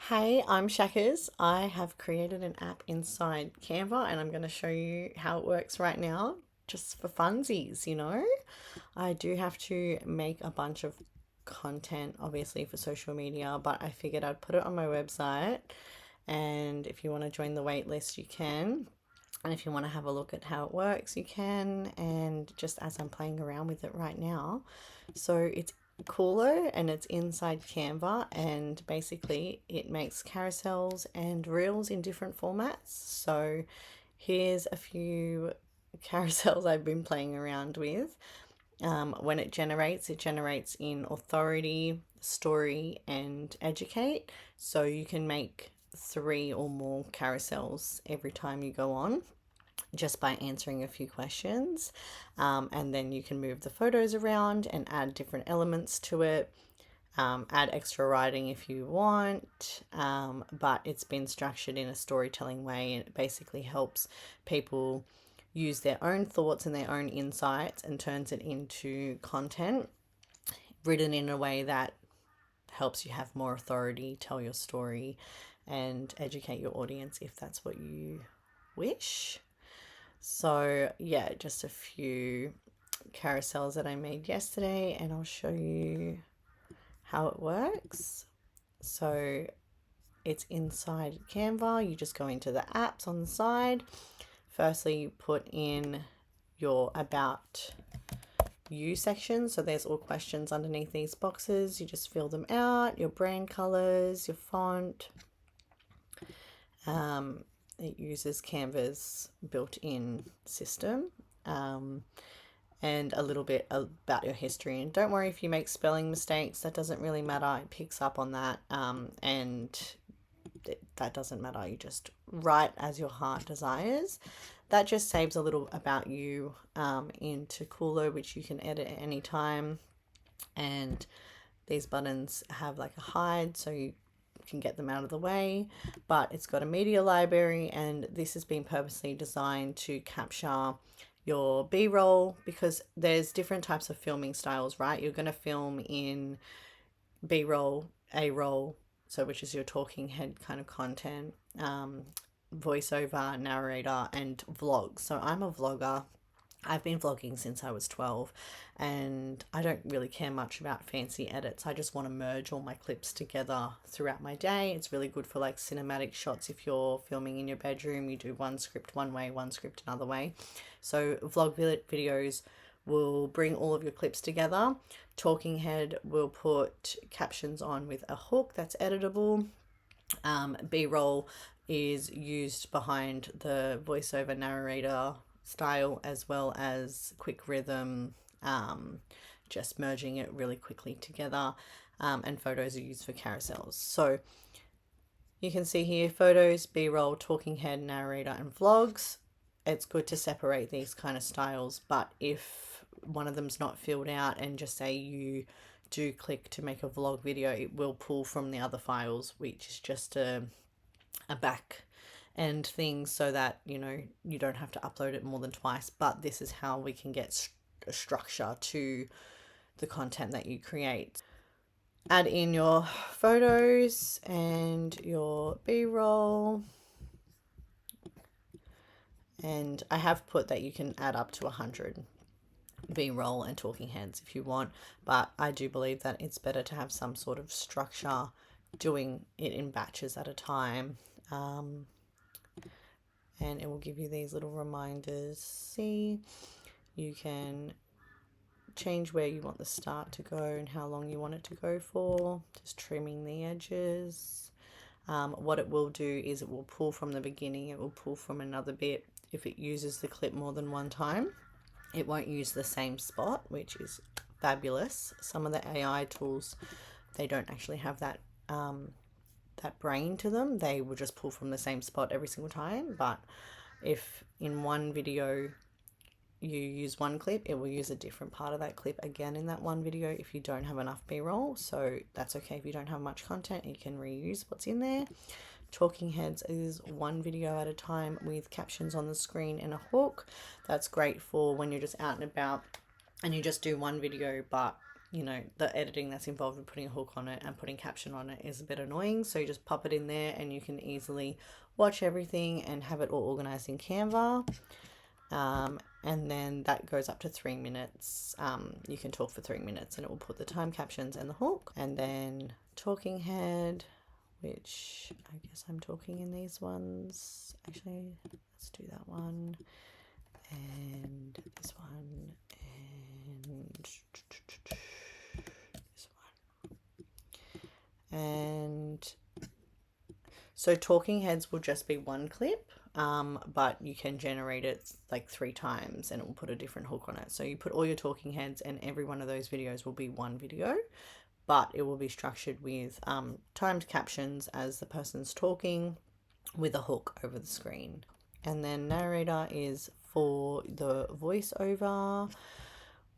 Hey, I'm Shackers. I have created an app inside Canva and I'm going to show you how it works right now, just for funsies. I do have to make a bunch of content, obviously, for social media, but I figured I'd put it on my website. And if you want to join the waitlist, you can. And if you want to have a look at how it works, you can. And just as I'm playing around with it right now, so it's CULO and it's inside Canva, and basically it makes carousels and reels in different formats. So here's a few carousels I've been playing around with. When it generates in authority, story, and educate. So you can make three or more carousels every time you go on just by answering a few questions. And then you can move the photos around and add different elements to it. Add extra writing if you want, but it's been structured in a storytelling way, and it basically helps people use their own thoughts and their own insights and turns it into content written in a way that helps you have more authority, tell your story, and educate your audience if that's what you wish. So, yeah, just a few carousels that I made yesterday, and I'll show you how it works. So, it's inside Canva. You just go into the apps on the side. Firstly, you put in your About You section. So, there's all questions underneath these boxes. You just fill them out, your brand colors, your font. It uses Canva's built-in system, and a little bit about your history. And don't worry if you make spelling mistakes, that doesn't really matter. It picks up on that, and that doesn't matter. You just write as your heart desires. That just saves a little about you into CULO, which you can edit at any time. And these buttons have like a hide, so you can get them out of the way, but it's got a media library, and this has been purposely designed to capture your b-roll, because there's different types of filming styles, right? You're going to film in b-roll, a-roll, so which is your talking head kind of content, voiceover, narrator, and vlogs. So I'm a vlogger. I've been vlogging since I was 12, and I don't really care much about fancy edits. I just want to merge all my clips together throughout my day. It's really good for like cinematic shots. If you're filming in your bedroom, you do one script one way, one script another way. So vlog videos will bring all of your clips together. Talking head will put captions on with a hook that's editable. B-roll is used behind the voiceover narrator style, as well as quick rhythm, just merging it really quickly together. And photos are used for carousels. So you can see here photos, b-roll, talking head, narrator, and vlogs. It's good to separate these kind of styles, but if one of them's not filled out, and just say you do click to make a vlog video, it will pull from the other files, which is just a back end thing, so that you don't have to upload it more than twice. But this is how we can get a structure to the content that you create. Add in your photos and your b-roll, and I have put that you can add up to 100 b-roll and talking heads if you want, but I do believe that it's better to have some sort of structure, doing it in batches at a time. And it will give you these little reminders. See, you can change where you want the start to go and how long you want it to go for, just trimming the edges. What it will do is it will pull from the beginning, it will pull from another bit if it uses the clip more than one time. It won't use the same spot, which is fabulous. Some of the AI tools, they don't actually have that that brain to them. They will just pull from the same spot every single time. But if in one video you use one clip, it will use a different part of that clip again in that one video if you don't have enough b-roll. So that's okay. If you don't have much content, you can reuse what's in there. Talking heads is one video at a time with captions on the screen and a hook. That's great for when you're just out and about and you just do one video, but you know, the editing that's involved with putting a hook on it and putting caption on it is a bit annoying. So you just pop it in there and you can easily watch everything and have it all organized in Canva. And then that goes up to 3 minutes. You can talk for 3 minutes and it will put the time captions and the hook. And then talking head, which I guess I'm talking in these ones. Actually, let's do that one and this one and this one. And so talking heads will just be one clip, but you can generate it like 3 times and it will put a different hook on it. So you put all your talking heads and every one of those videos will be one video, but it will be structured with timed captions as the person's talking with a hook over the screen. And then narrator is for the voiceover,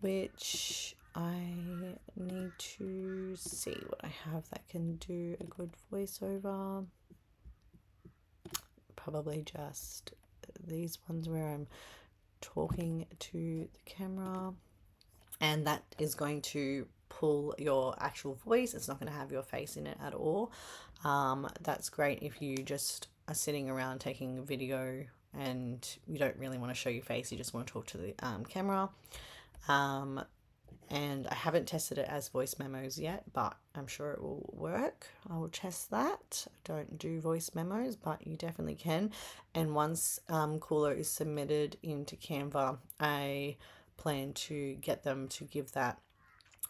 which I need to see what I have that can do a good voiceover. Probably just these ones where I'm talking to the camera, and that is going to pull your actual voice. It's not going to have your face in it at all. That's great if you just are sitting around taking a video and you don't really want to show your face, you just want to talk to the camera. And I haven't tested it as voice memos yet, but I'm sure it will work. I will test that. I don't do voice memos, but you definitely can. And once CULO is submitted into Canva, I plan to get them to give that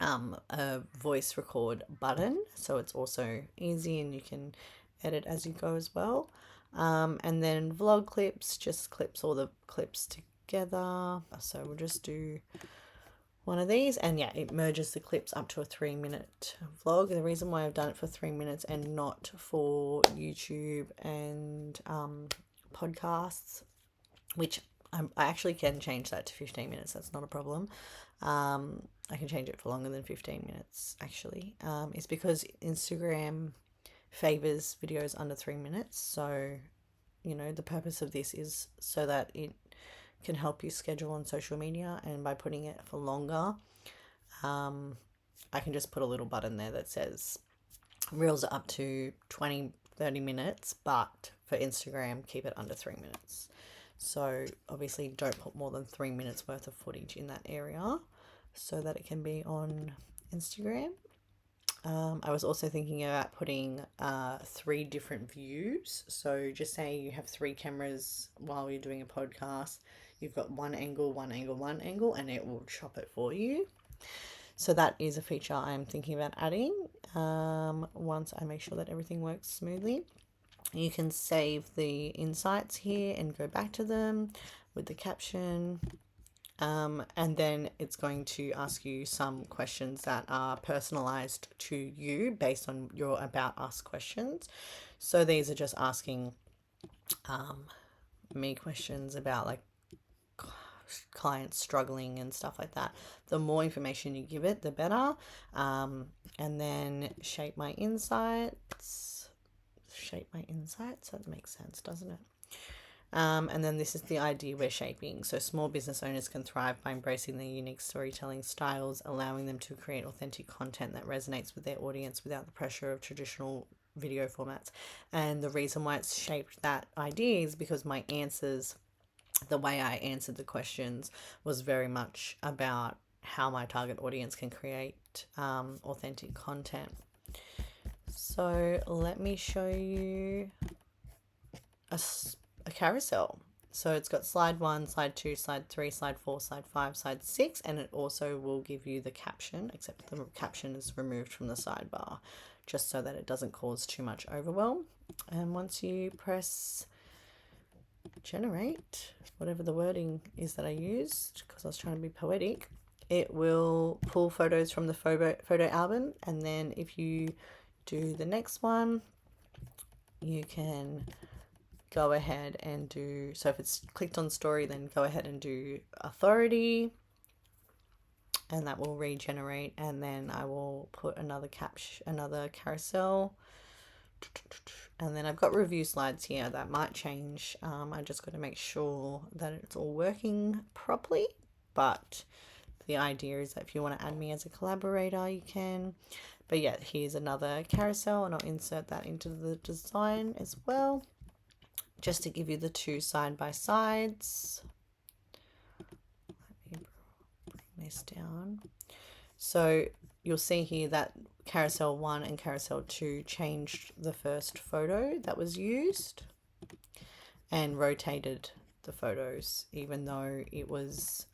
a voice record button, so it's also easy and you can edit as you go as well. And then vlog clips just clips all the clips together. So we'll just do one of these, and yeah, it merges the clips up to a 3-minute vlog. The reason why I've done it for 3 minutes and not for YouTube and podcasts, which I actually can change that to 15 minutes, that's not a problem. I can change it for longer than 15 minutes actually, is because Instagram favors videos under 3 minutes. So, you know, the purpose of this is so that it can help you schedule on social media, and by putting it for longer, I can just put a little button there that says reels are up to 20-30 minutes, but for Instagram keep it under 3 minutes. So obviously don't put more than 3 minutes worth of footage in that area so that it can be on Instagram. I was also thinking about putting 3 different views. So just say you have 3 cameras while you're doing a podcast. You've got one angle, one angle, one angle, and it will chop it for you. So that is a feature I'm thinking about adding once I make sure that everything works smoothly. You can save the insights here and go back to them with the caption. And then it's going to ask you some questions that are personalized to you based on your About Us questions. So these are just asking me questions about like clients struggling and stuff like that. The more information you give it, the better. And then shape my insights. That makes sense, doesn't it? And then this is the idea we're shaping. So small business owners can thrive by embracing their unique storytelling styles, allowing them to create authentic content that resonates with their audience without the pressure of traditional video formats. And the reason why it's shaped that idea is because my answers, the way I answered the questions, was very much about how my target audience can create authentic content. So let me show you a carousel. So it's got slide 1, slide 2, slide 3, slide 4, slide 5, slide 6, and it also will give you the caption, except the caption is removed from the sidebar just so that it doesn't cause too much overwhelm. And once you press generate, whatever the wording is that I used, because I was trying to be poetic, it will pull photos from the photo album. And then if you do the next one, you can go ahead and do, so if it's clicked on story, then go ahead and do authority, and that will regenerate. And then I will put another carousel, and then I've got review slides here that might change. I just got to make sure that it's all working properly, but the idea is that if you want to add me as a collaborator, you can. But yeah, here's another carousel, and I'll insert that into the design as well, just to give you the two side by sides. Let me bring this down. So you'll see here that carousel 1 and carousel 2 changed the first photo that was used and rotated the photos, even though it was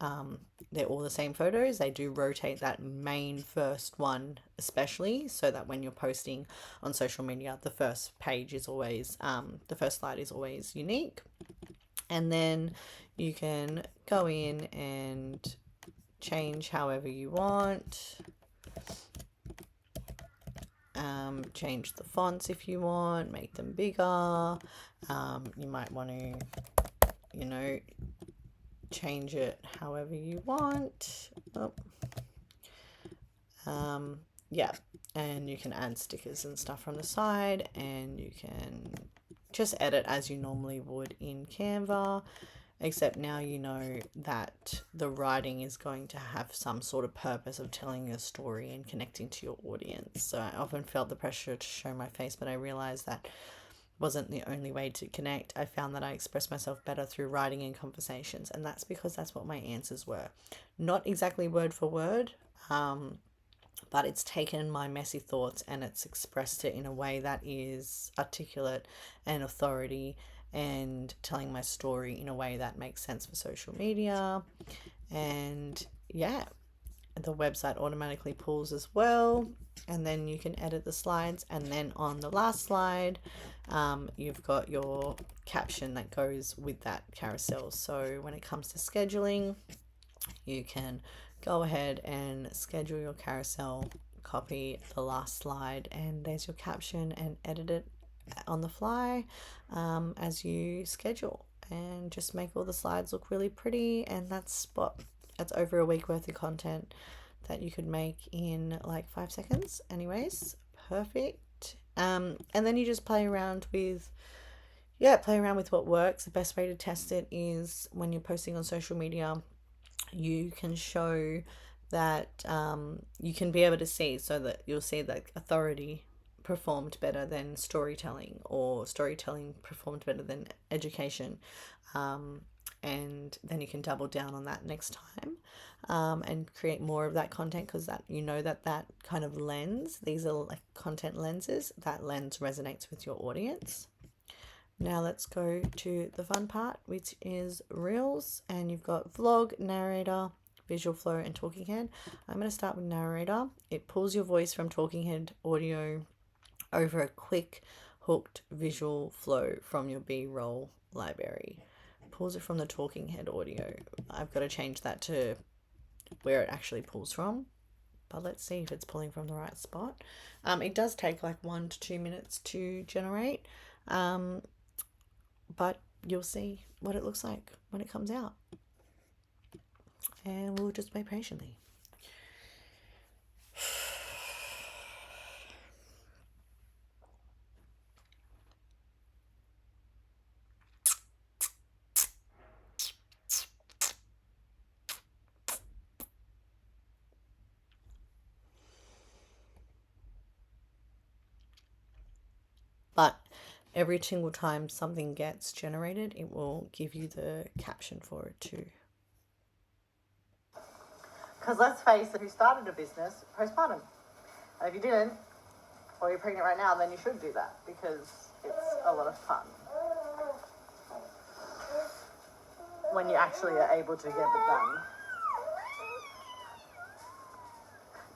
they're all the same photos. They do rotate that main first one, especially so that when you're posting on social media, the first page is always the first slide is always unique. And then you can go in and change however you want. Change the fonts if you want, make them bigger. You might want to, you know, change it however you want. Yeah, and you can add stickers and stuff from the side, and you can just edit as you normally would in Canva, except now you know that the writing is going to have some sort of purpose of telling a story and connecting to your audience. So I often felt the pressure to show my face, but I realized that wasn't the only way to connect. I found that I expressed myself better through writing and conversations, and that's because that's what my answers were. Not exactly word for word, but it's taken my messy thoughts and it's expressed it in a way that is articulate and authority, and telling my story in a way that makes sense for social media. And yeah, the website automatically pulls as well, and then you can edit the slides. And then on the last slide, you've got your caption that goes with that carousel. So when it comes to scheduling, you can go ahead and schedule your carousel, copy the last slide, and there's your caption, and edit it on the fly as you schedule, and just make all the slides look really pretty. And that's over a week worth of content that you could make in like 5 seconds. Anyways, perfect. And then you just play around with what works. The best way to test it is when you're posting on social media, you can show that you can be able to see, so that you'll see that authority performed better than storytelling, or storytelling performed better than education, and then you can double down on that next time, and create more of that content, because that that kind of lens, these are like content lenses, that lens resonates with your audience. Now let's go to the fun part, which is reels, and you've got vlog, narrator, visual flow, and talking head. I'm going to start with narrator. It pulls your voice from talking head audio over a quick hooked visual flow from your B-roll library. Pulls it from the talking head audio. I've got to change that to where it actually pulls from, but let's see if it's pulling from the right spot. It does take like 1 to 2 minutes to generate, but you'll see what it looks like when it comes out, and we'll just wait patiently. But every single time something gets generated, it will give you the caption for it too. Because let's face it, who started a business postpartum? And if you didn't, or you're pregnant right now, then you should do that, because it's a lot of fun when you actually are able to get it done.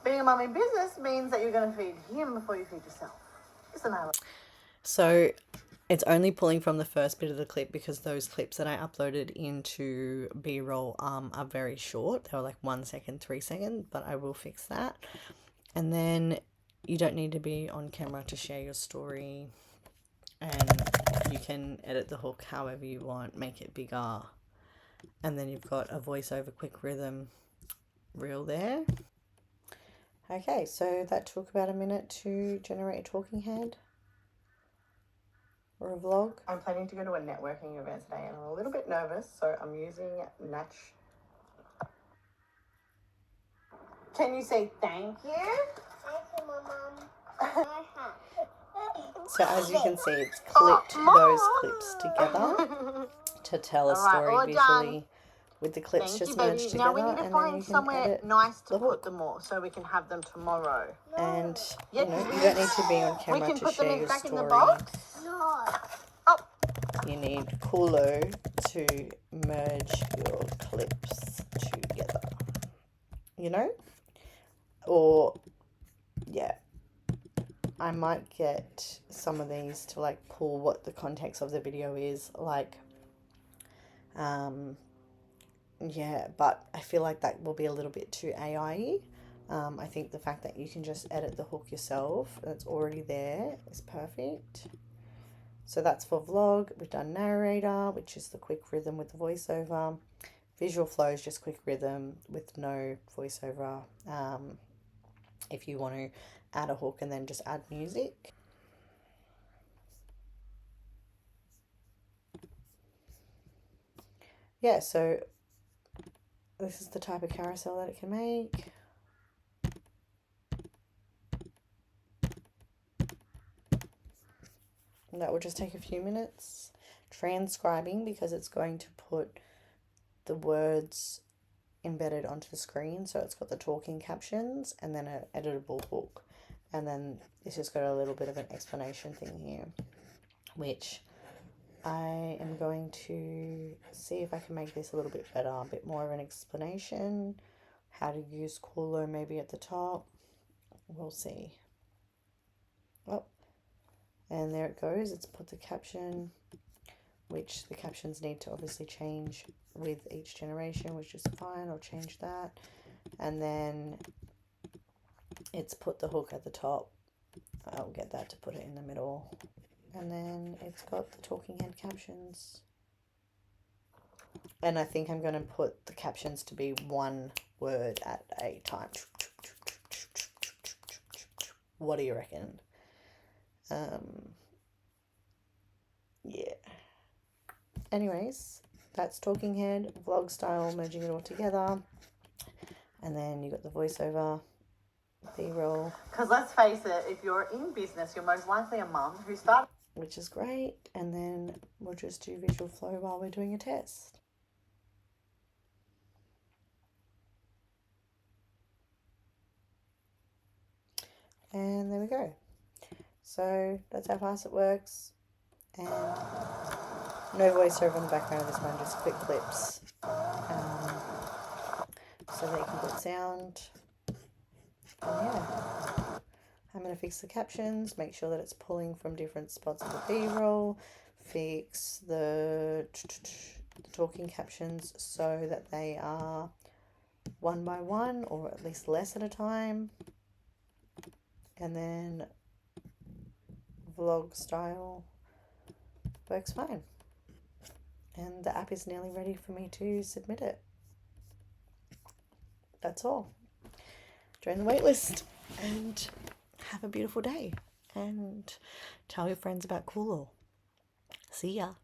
Being a mum in business means that you're going to feed him before you feed yourself. Isn't that? So it's only pulling from the first bit of the clip, because those clips that I uploaded into B-roll are very short. They were like 1 second, 3 seconds, but I will fix that. And then you don't need to be on camera to share your story, and you can edit the hook however you want, make it bigger. And then you've got a voiceover quick rhythm reel there. Okay, so that took about a minute to generate a talking head or a vlog. I'm planning to go to a networking event today, and I'm a little bit nervous, so I'm using Can you say thank you? Thank you, Mom. So as you can see, it's clipped those clips together to tell a story visually with the clips just merged together. Now we need to find somewhere nice to put them all so we can have them tomorrow. And you know, you don't need to be on camera to share your back in the story. box? No. You need CULO to merge your clips together. You know? Or yeah. I might get some of these to like pull what the context of the video is, like yeah, but I feel like that will be a little bit too AI-y. I think the fact that you can just edit the hook yourself, that's already there, is perfect. So that's for vlog. We've done narrator, which is the quick rhythm with the voiceover. Visual flow is just quick rhythm with no voiceover. If you want to add a hook and then just add music. Yeah, so this is the type of carousel that it can make. And that will just take a few minutes. Transcribing, because it's going to put the words embedded onto the screen. So it's got the talking captions and then an editable hook. And then it's just got a little bit of an explanation thing here, which I am going to see if I can make this a little bit better, a bit more of an explanation, how to use CULO maybe at the top. We'll see. Oh, and there it goes. It's put the caption, which the captions need to obviously change with each generation, which is fine. I'll change that. And then it's put the hook at the top. I'll get that to put it in the middle. And then it's got the talking head captions. And I think I'm going to put the captions to be one word at a time. What do you reckon? Yeah. Anyways, that's talking head, vlog style, merging it all together. And then you got the voiceover, B-roll. Because let's face it, if you're in business, you're most likely a mum who started, which is great. And then we'll just do visual flow while we're doing a test. And there we go. So that's how fast it works. And no voiceover in the background of this one, just quick clips. So that you can put sound. And yeah. I'm going to fix the captions, make sure that it's pulling from different spots of the B-roll, fix the talking captions so that they are one by one or at least less at a time. And then vlog style works fine. And the app is nearly ready for me to submit it. That's all. Join the waitlist and have a beautiful day. And tell your friends about CULO. See ya.